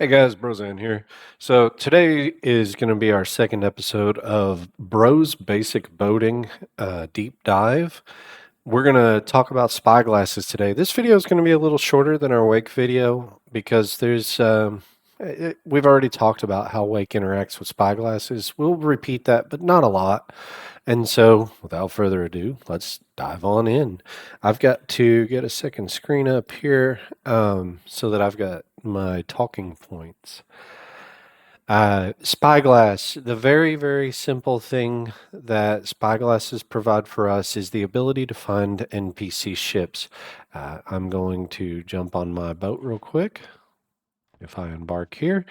Hey guys, Brozan here. So today is going to be our second episode of Bros Basic Boating Deep Dive. We're going to talk about spyglasses today. This video is going to be a little shorter than our wake video because we've already talked about how wake interacts with spyglasses. We'll repeat that, but not a lot. And so, without further ado, let's dive on in. I've got to get a second screen up here so that I've got my talking points. Spyglass, the very, very simple thing that spyglasses provide for us is the ability to find NPC ships. I'm going to jump on my boat real quick. If I embark here,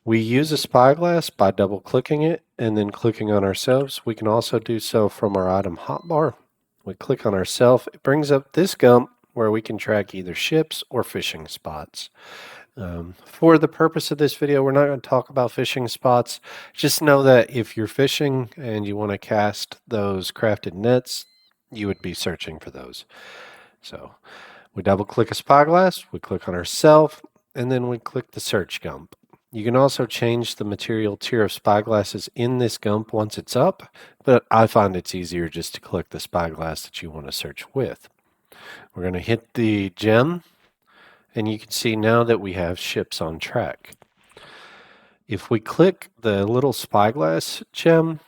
we use a spyglass by double clicking it and then clicking on ourselves. We can also do so from our item hotbar. We click on ourselves, it brings up this gump where we can track either ships or fishing spots. For the purpose of this video, we're not going to talk about fishing spots. Just know that if you're fishing and you want to cast those crafted nets, you would be searching for those. So we double click a spyglass, we click on ourself, and then we click the search gump. You can also change the material tier of spyglasses in this gump once it's up, but I find it's easier just to click the spyglass that you want to search with. We're going to hit the gem, and you can see now that we have ships on track. If we click the little spyglass gem,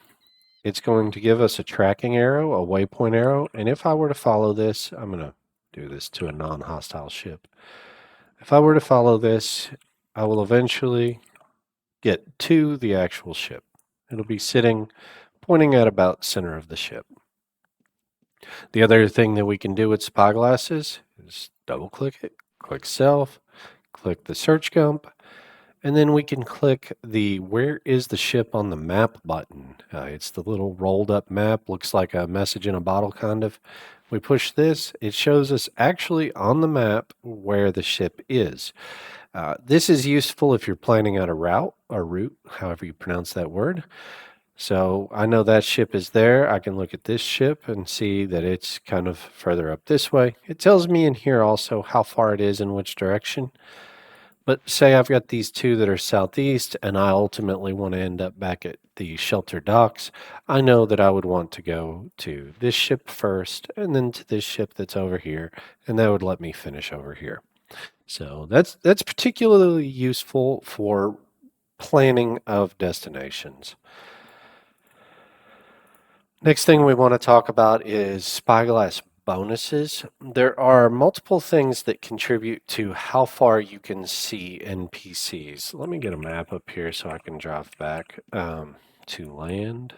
it's going to give us a tracking arrow, a waypoint arrow, and if I were to follow this, I'm going to do this to a non-hostile ship. If I were to follow this, I will eventually get to the actual ship. It'll be sitting, pointing at about center of the ship. The other thing that we can do with spyglasses is double click it, click self, click the search gump, and then we can click the where is the ship on the map button. It's the little rolled up map, looks like a message in a bottle kind of. We push this, it shows us actually on the map where the ship is. This is useful if you're planning out a route, however you pronounce that word. So I know that ship is there. I can look at this ship and see that it's kind of further up this way. It tells me in here also how far it is in which direction. But say I've got these two that are southeast and I ultimately want to end up back at the shelter docks. I know that I would want to go to this ship first and then to this ship that's over here, and that would let me finish over here. So that's particularly useful for planning of destinations. Next thing we want to talk about is spyglass bonuses. There are multiple things that contribute to how far you can see NPCs. Let me get a map up here so I can drive back to land.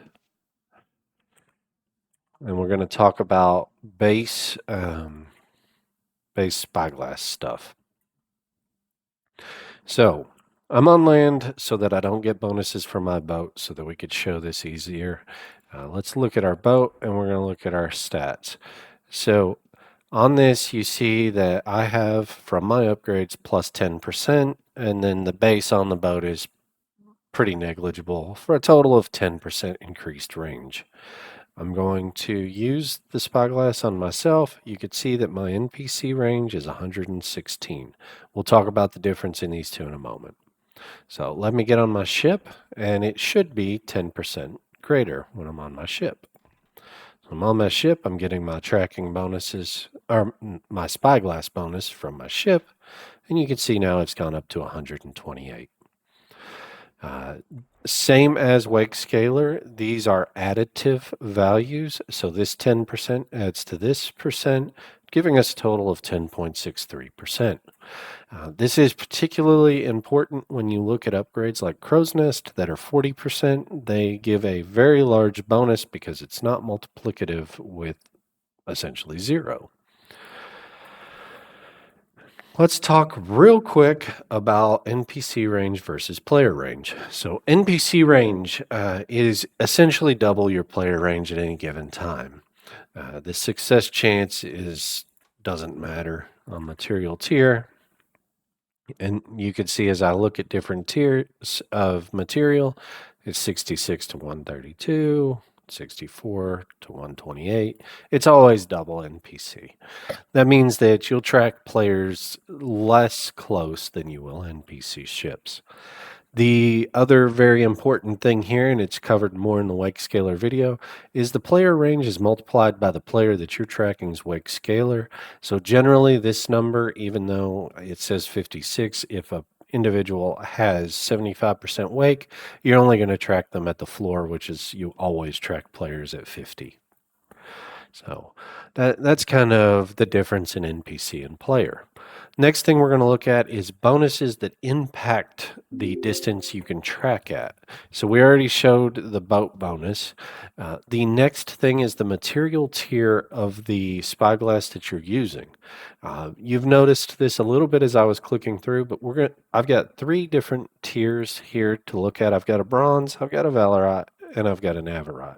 And we're going to talk about base spyglass stuff. So I'm on land so that I don't get bonuses for my boat so that we could show this easier. Let's look at our boat and we're going to look at our stats. So on this, you see that I have from my upgrades plus 10%, and then the base on the boat is pretty negligible for a total of 10% increased range. I'm going to use the spyglass on myself. You can see that my NPC range is 116. We'll talk about the difference in these two in a moment. So let me get on my ship, and it should be 10% greater when I'm on my ship. So I'm on my ship, I'm getting my tracking bonuses, or my spyglass bonus from my ship, and you can see now it's gone up to 128. Same as Wake Scalar, these are additive values, so this 10% adds to this percent, giving us a total of 10.63%. This is particularly important when you look at upgrades like Crow's Nest that are 40%. They give a very large bonus because it's not multiplicative with essentially zero. Let's talk real quick about NPC range versus player range. So NPC range is essentially double your player range at any given time. The success chance doesn't matter on material tier. And you can see as I look at different tiers of material, it's 66 to 132, 64 to 128. It's always double NPC. That means that you'll track players less close than you will NPC ships. The other very important thing here, and it's covered more in the wake scalar video, is the player range is multiplied by the player that you're tracking's wake scalar. So generally this number, even though it says 56, if a individual has 75% wake, you're only going to track them at the floor, which is you always track players at 50. So that's kind of the difference in NPC and player. Next thing we're going to look at is bonuses that impact the distance you can track at. So we already showed the boat bonus. The next thing is the material tier of the spyglass that you're using. You've noticed this a little bit as I was clicking through, but I've got 3 different tiers here to look at. I've got a bronze, I've got a valorite, and I've got an averite.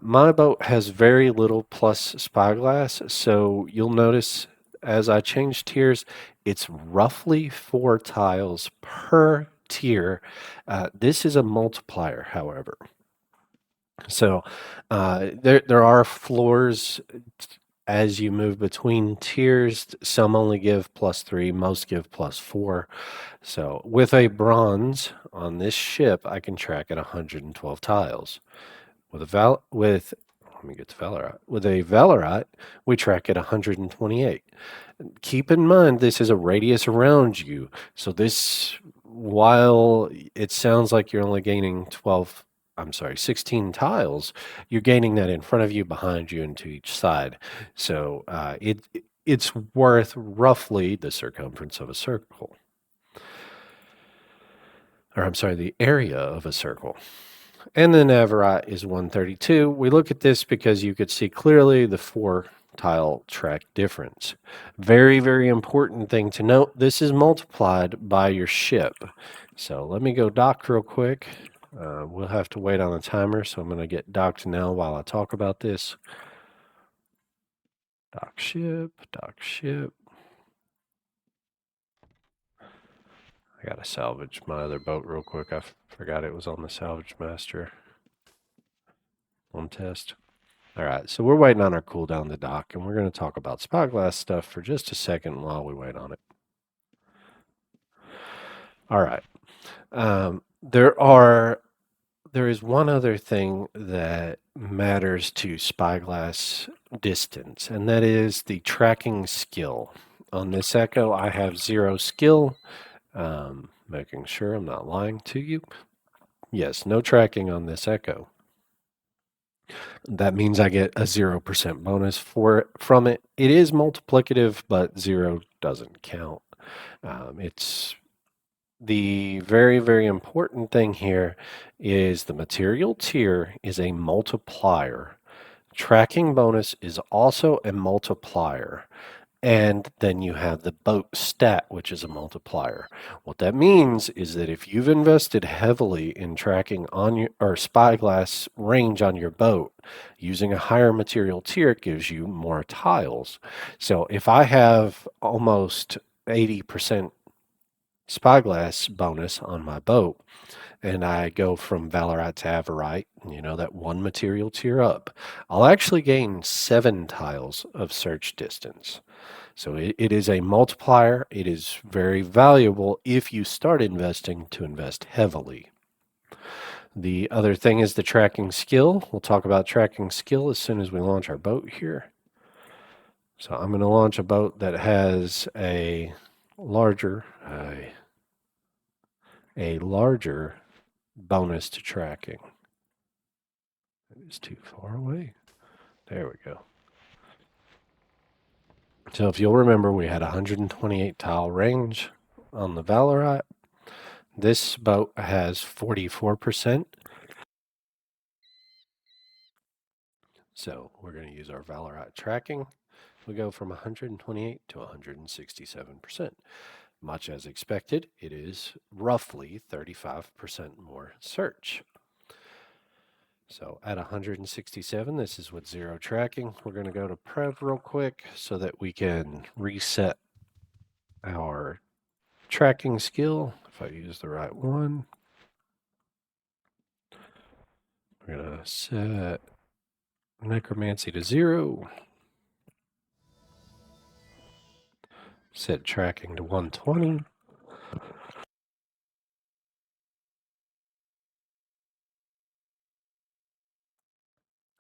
My boat has very little plus spyglass, so you'll notice as I change tiers, it's roughly 4 tiles per tier. This is a multiplier, however. So there are floors as you move between tiers. Some only give +3, most give +4. So with a bronze on this ship, I can track at 112 tiles. Let me get to Valorite. With a Valorite, we track at 128. Keep in mind, this is a radius around you. So this, while it sounds like you're only gaining 16 tiles, you're gaining that in front of you, behind you, and to each side. So it's worth roughly the circumference of a circle. Or I'm sorry, the area of a circle. And then Averite is 132. We look at this because you could see clearly the 4 tile track difference. Very, very important thing to note, this is multiplied by your ship. So let me go dock real quick. We'll have to wait on a timer, so I'm going to get docked now while I talk about this. Dock ship, dock ship. I got to salvage my other boat real quick. I forgot it was on the salvage master on test. All right, so we're waiting on our cooldown to dock, and we're going to talk about spyglass stuff for just a second while we wait on it. All right. There is one other thing that matters to spyglass distance, and that is the tracking skill. On this Echo, I have 0 skill, making sure I'm not lying to you. Yes, no tracking on this Echo. That means I get a 0% bonus from it. It is multiplicative, but 0 doesn't count. It's the very, very important thing here is the material tier is a multiplier. Tracking bonus is also a multiplier. And then you have the boat stat, which is a multiplier. What that means is that if you've invested heavily in tracking on your or spyglass range on your boat, using a higher material tier, it gives you more tiles. So if I have almost 80% spyglass bonus on my boat, and I go from Valorite to Averite, that 1 material tier up, I'll actually gain 7 tiles of search distance. So it is a multiplier. It is very valuable if you start investing to invest heavily. The other thing is the tracking skill. We'll talk about tracking skill as soon as we launch our boat here. So I'm going to launch a boat that has a larger bonus to tracking. It is too far away. There we go. So if you'll remember, we had 128 tile range on the Valorite. This boat has 44%. So we're going to use our Valorite tracking. We go from 128 to 167%. Much as expected, it is roughly 35% more search. So at 167, this is with 0 tracking. We're going to go to Prev real quick so that we can reset our tracking skill. If I use the right one. We're going to set necromancy to 0. Set tracking to 120.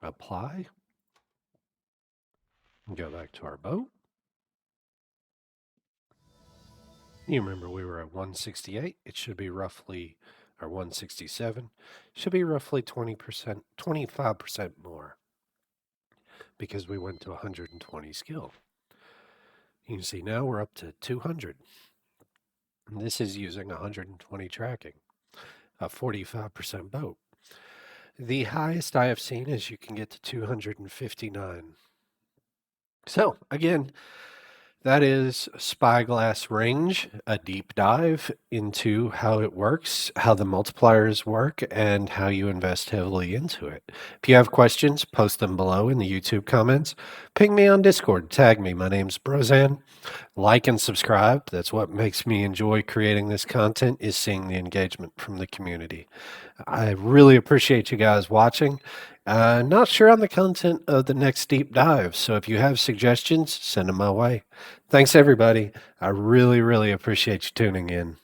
Apply. Go back to our boat. You remember we were at 168. It should be roughly, or 167. Should be roughly 20%, 25% more because we went to 120 skill. You can see now we're up to 200. And this is using 120 tracking, a 45% boat. The highest I have seen is you can get to 259. So again, that is Spyglass Range, a deep dive into how it works, how the multipliers work, and how you invest heavily into it. If you have questions, post them below in the YouTube comments. Ping me on Discord, tag me. My name's Brozan. Like and subscribe. That's what makes me enjoy creating this content, is seeing the engagement from the community. I really appreciate you guys watching. Not sure on the content of the next deep dive, so if you have suggestions, send them my way. Thanks, everybody. I really, really appreciate you tuning in.